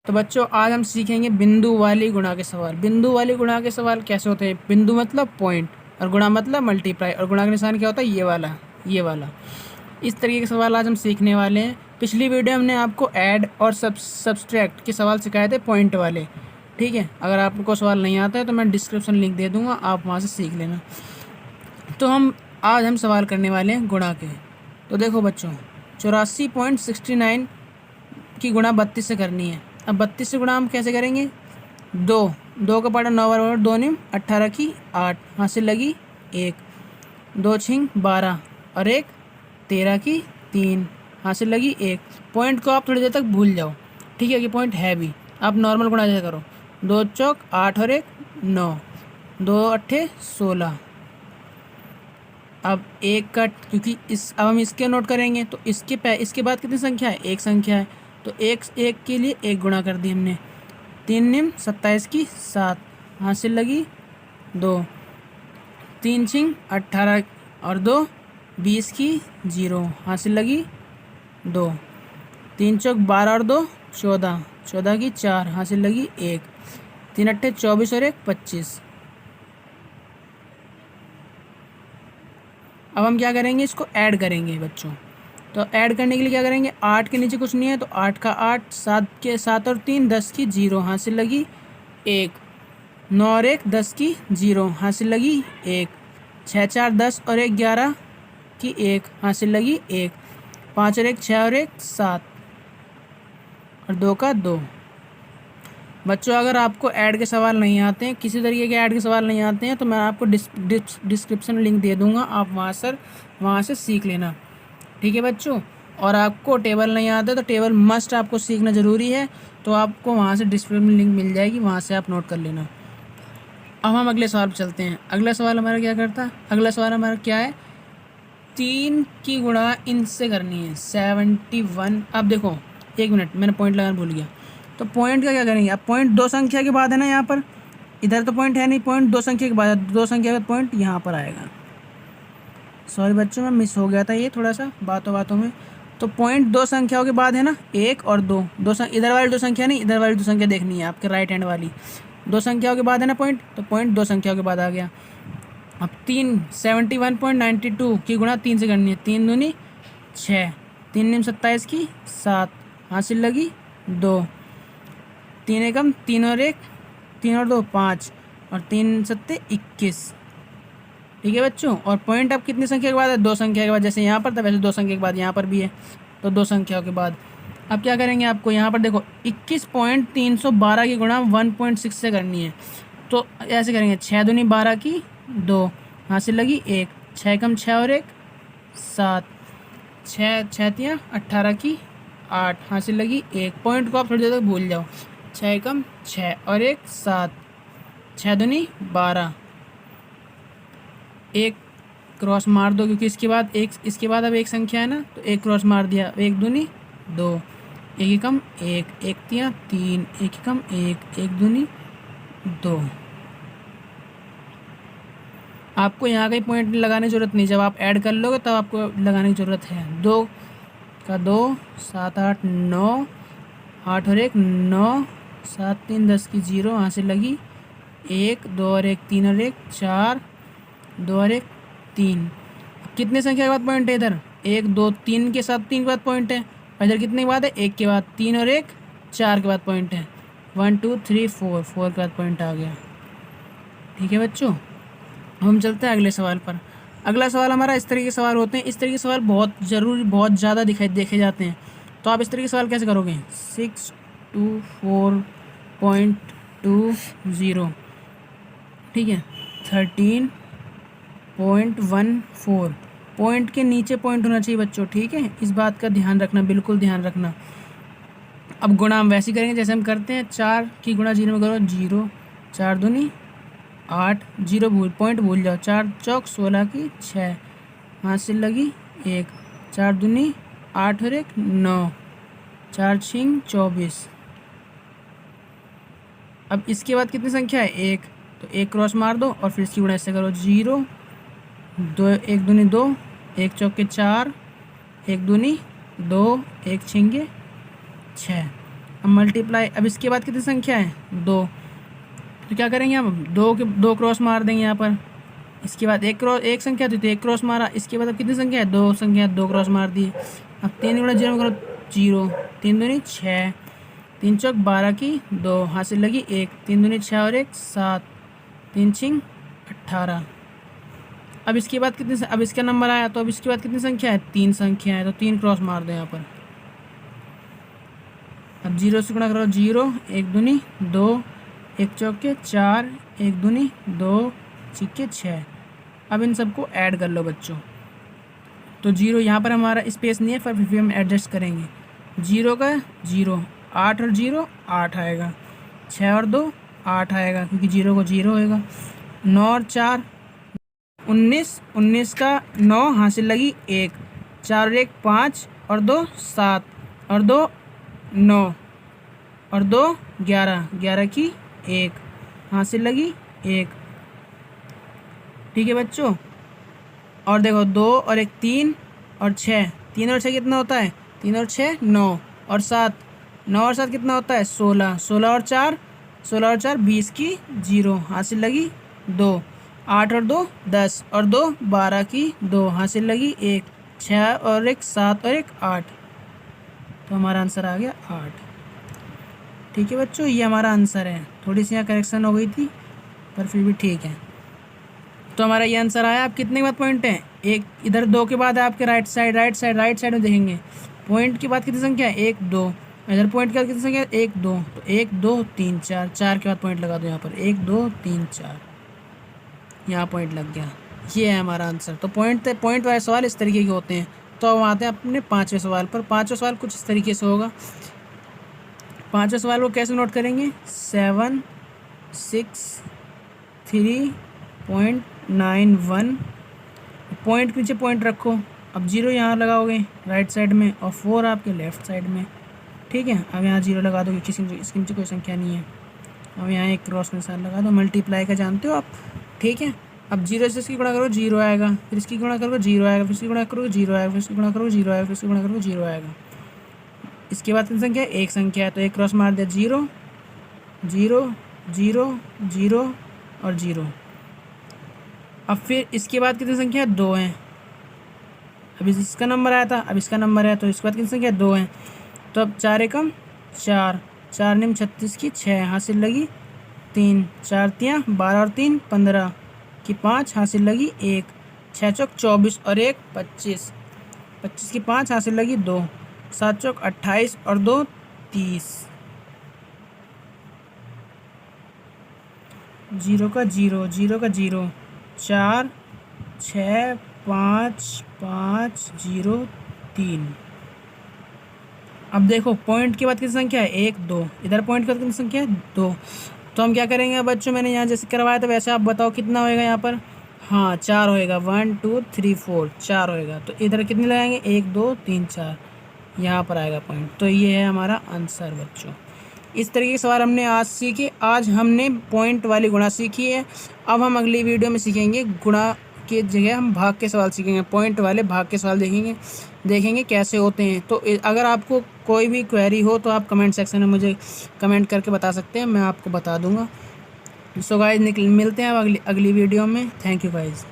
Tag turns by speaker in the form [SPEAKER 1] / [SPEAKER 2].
[SPEAKER 1] तो बच्चों आज हम सीखेंगे बिंदु वाली गुणा के सवाल। बिंदु वाली गुणा के सवाल कैसे होते हैं? बिंदु मतलब पॉइंट और गुणा मतलब मल्टीप्लाई, और गुणा का निशान क्या होता है? ये वाला। इस तरीके के सवाल आज हम सीखने वाले हैं। पिछली वीडियो हमने आपको ऐड और सब्सट्रैक्ट के सवाल सिखाए थे, पॉइंट वाले। ठीक है, अगर आपको सवाल नहीं आता है तो मैं डिस्क्रिप्शन लिंक दे दूँगा, आप वहाँ से सीख लेना। तो आज हम सवाल करने वाले हैं गुणा के। तो देखो बच्चों, 84.69 की गुणा 32 से करनी है। अब 32 से गुणा हम कैसे करेंगे? दो का पारा 9 बराबर 2 निम 18 की 8, हासिल लगी 1, 2 छिंग 12 और 1 13 की 3, हासिल लगी 1। पॉइंट को आप थोड़ी देर तक भूल जाओ, ठीक है कि पॉइंट है भी। आप नॉर्मल गुणा जैसे करो, 2 चौक 8 और 1 9, 2 अट्ठे 16। अब एक का, क्योंकि अब हम इसके नोट करेंगे तो इसके बाद कितनी संख्या है? एक संख्या है, तो एक के लिए एक गुणा कर दी हमने। 3 निम 27 की 7, हासिल लगी 2, 3 छिंग 18 और 2 20 की 0, हासिल लगी 2, 3 चौक 12 और 2 14, 14 की 4, हासिल लगी 1, 3 अट्ठे 24 और 1 25। अब हम क्या करेंगे? इसको ऐड करेंगे बच्चों। तो ऐड करने के लिए क्या करेंगे? 8 के नीचे कुछ नहीं है तो 8 का 8, 7 के 7 और 3 10 की 0, हासिल लगी 1, 9 और 1 10 की 0, हासिल लगी 1, 6 4 10 और 1 11 की 1, हासिल लगी 1, 5 और 1 6 और 1 7 और 2 का 2। बच्चों अगर आपको ऐड के सवाल नहीं आते हैं, किसी तरीके के ऐड के सवाल नहीं आते हैं, तो मैं आपको डिस्क्रिप्शन लिंक दे दूंगा, आप वहाँ से सीख लेना, ठीक है बच्चों। और आपको टेबल नहीं आता तो टेबल मस्ट आपको सीखना ज़रूरी है, तो आपको वहाँ से डिस्क्रिप्शन लिंक मिल जाएगी, वहाँ से आप नोट कर लेना। अब हम अगले सवाल पर चलते हैं। अगला सवाल हमारा क्या करता है? अगला सवाल हमारा क्या है? 3 की गुणा इनसे करनी है 71। अब देखो, एक मिनट, मैंने पॉइंट लगाना भूल गया। तो पॉइंट का क्या करेंगे? अब पॉइंट दो संख्या के बाद है ना, यहाँ पर इधर तो पॉइंट है नहीं, पॉइंट दो संख्या के बाद, दो संख्या के बाद पॉइंट यहाँ पर आएगा। सॉरी बच्चों, मैं मिस हो गया था ये थोड़ा सा बातों में। तो पॉइंट दो संख्याओं के बाद है ना, 1 और 2, इधर वाली दो संख्या नहीं, इधर वाली दो संख्या देखनी है आपके राइट हैंड वाली। दो संख्याओं के बाद है ना पॉइंट, तो पॉइंट दो संख्याओं के बाद आ गया। अब 71.92 की गुणा 3 से करनी है। 3 दूनी 6, 3 निम 27 की 7, हासिल लगी 2, 3 एकम 3 और 1 3 और 2 5 और 3 सत्ते 21, ठीक है बच्चों। और पॉइंट अब कितनी संख्या के बाद है? दो संख्या के बाद, जैसे यहाँ पर था वैसे दो संख्या के बाद यहाँ पर भी है, तो दो संख्याओं के बाद। अब क्या करेंगे? आपको यहाँ पर देखो 21.312 की गुणा 1.6 से करनी है। तो ऐसे करेंगे, 6 दूनी 12 की 2, हासिल लगी 1, 6 कम 6 और 1 7, 6 6 18 की 8, हासिल लगी 1। पॉइंट को आप थोड़ी देर तक भूल जाओ। 6 कम 6 और 1 7, 6 दूनी 12, एक क्रॉस मार दो, क्योंकि इसके बाद अब एक संख्या है ना, तो एक क्रॉस मार दिया। 1 दूनी 2, 1 एकम 1, 1 तिया 3, 1 एकम 1, 1 दूनी 2। आपको यहाँ का ही पॉइंट लगाने की ज़रूरत नहीं, जब आप ऐड कर लोगे तब आपको लगाने की ज़रूरत है। 2 का 2 7 8 9, 8 और 1 9, 7 3 10 की 0, हासिल लगी 1, 2 और 1 3 और 1 4, 2 और 1 3। कितने संख्या के बाद पॉइंट है? इधर 1 2 3 के साथ 3 के बाद पॉइंट है, और इधर कितने के बाद है? 1 के बाद, 3 और 1 4 के बाद पॉइंट है। 1 2 3 4 के बाद पॉइंट आ गया, ठीक है बच्चों। हम चलते हैं अगले सवाल पर। अगला सवाल हमारा, इस तरीके के सवाल होते हैं, इस तरीके के सवाल बहुत ज़्यादा देखे जाते हैं। तो आप इस तरीके के सवाल कैसे करोगे? 624.20, ठीक है। 13.14, पॉइंट के नीचे पॉइंट होना चाहिए बच्चों, ठीक है, इस बात का ध्यान रखना, बिल्कुल ध्यान रखना। अब गुणा हम वैसे करेंगे जैसे हम करते हैं। 4 की गुणा 0 में करो, 0, 4 दूनी 8, 0 पॉइंट भूल जाओ। 4 चौक 16 की 6, हासिल लगी 1, 4 दूनी 8 और 1 9, 4 छिंग 24। अब इसके बाद कितनी संख्या है? 1, तो 1 क्रॉस मार दो और फिर इसकी गुणा इससे करो। 0 2 1 दूनी 2, 1 चौके 4, 1 दूनी 2, 1 छिंगे 6। अब मल्टीप्लाई, अब इसके बाद कितनी संख्या है 2, तो क्या करेंगे अब 2 क्रॉस मार देंगे यहाँ पर। इसके बाद एक संख्या थी तो 1 क्रॉस मारा। इसके बाद अब कितनी संख्या है 2 संख्या, 2 क्रॉस मार दिए। अब 3 गुणा 0 करो 0, 3 दूनी 6, 3 चौक 12 की 2, हासिल लगी 1, 3 दूनी 6 और 1 7, 3 छिंग 18। अब इसके बाद अब इसका नंबर आया तो अब इसके बाद कितनी संख्या है 3 संख्या है, तो 3 क्रॉस मार दो यहाँ पर। अब 0 से गुणा करो 0, 1 दूनी 2, 1 चौके 4, 1 दूनी 2, छिक्के 6। अब इन सबको ऐड कर लो बच्चों। तो 0 यहाँ पर हमारा स्पेस नहीं है, पर फिर भी हम एडजस्ट करेंगे। 0 का 0, 8 और 0 8 आएगा, 6 और 2 8 आएगा क्योंकि 0 को 0 होएगा। 9 और 4 19, 19 का 9 हासिल लगी 1, 4 और 1 5 और 2 7 और 2 9 और 2 11, 11 की 1 हासिल लगी 1। ठीक है बच्चों। और देखो 2 और 1 3 और 6, 3 और 6 कितना होता है 3 और 6 9 और 7, 9 और 7 कितना होता है 16, 16 और 4 20 की 0 हासिल लगी 2, 8 और 2 10 और 2 12 की 2 हासिल लगी 1, 6 और 1 7 और 1 8। तो हमारा आंसर आ गया 8। ठीक है बच्चों, ये हमारा आंसर है। थोड़ी सी यहाँ करेक्शन हो गई थी पर फिर भी ठीक है। तो हमारा ये आंसर आया। आप कितने के बाद पॉइंट है, एक इधर 2 के बाद आपके राइट साइड में देखेंगे पॉइंट के बाद कितनी संख्या है 1 2, इधर पॉइंट के बाद कितनी संख्या है 1 2, तो 1 2 3 4, 4 के बाद पॉइंट लगा दो यहाँ पर 1 2 3 4, यहाँ पॉइंट लग गया। ये है हमारा आंसर। तो पॉइंट वाले सवाल इस तरीके के होते हैं। तो अब आते हैं अपने 5वें सवाल पर। 5वां सवाल कुछ इस तरीके से होगा। 5वें सवाल को कैसे नोट करेंगे 7 6 3.91, पॉइंट के नीचे पॉइंट रखो। अब 0 यहाँ लगाओगे राइट साइड में और 4 आपके लेफ्ट साइड में। ठीक है, अब यहाँ 0 लगा दो, इसके नीचे कोई संख्या नहीं है। अब यहाँ एक क्रॉस के साथ लगा दो, मल्टीप्लाई का जानते हो आप। ठीक है, अब 0 से इसकी गुणा करो 0 आएगा, फिर इसकी गुणा करो 0 आएगा, फिर इसकी गुणा करो 0 आएगा, फिर इसकी गुणा करो 0 आएगा, फिर इसकी गुणा करो 0 आएगा। इसके बाद कितनी संख्या है एक संख्या है, तो एक क्रॉस मार दिया 0 0 0 0 और 0। अब फिर इसके बाद कितनी संख्या 2 है। अब इसका नंबर आया था, अब इसका नंबर है, तो इसके बाद कितनी संख्या 2 है। तो अब 4 एकम 4, 4 निम 36 की 6 हासिल लगी 3, 4 तियाँ 12 और 3 15 की 5 हासिल लगी 1, 6 चौक 24 और 1 25, 25 की 5 हासिल लगी 2, 7 चौक 28 और 2 30। 0 का 0 0 का 0 4 6 5 5 0 3। अब देखो पॉइंट के बाद कितनी संख्या है 1 2, इधर पॉइंट के बाद कितनी संख्या है 2। तो हम क्या करेंगे बच्चों, मैंने यहाँ जैसे करवाया था वैसे आप बताओ कितना होएगा यहाँ पर। हाँ 4 होएगा, 1 2 3 4 4 होएगा। तो इधर कितने लगाएंगे 1 2 3 4, यहाँ पर आएगा पॉइंट। तो ये है हमारा आंसर बच्चों। इस तरीके के सवाल हमने आज सीखे। आज हमने पॉइंट वाली गुणा सीखी है। अब हम अगली वीडियो में सीखेंगे गुणा की जगह हम भाग के सवाल सीखेंगे। पॉइंट वाले भाग के सवाल देखेंगे कैसे होते हैं। तो अगर आपको कोई भी क्वेरी हो तो आप कमेंट सेक्शन में मुझे कमेंट करके बता सकते हैं, मैं आपको बता दूंगा। सो गाइस मिलते हैं अगली वीडियो में। Thank you guys.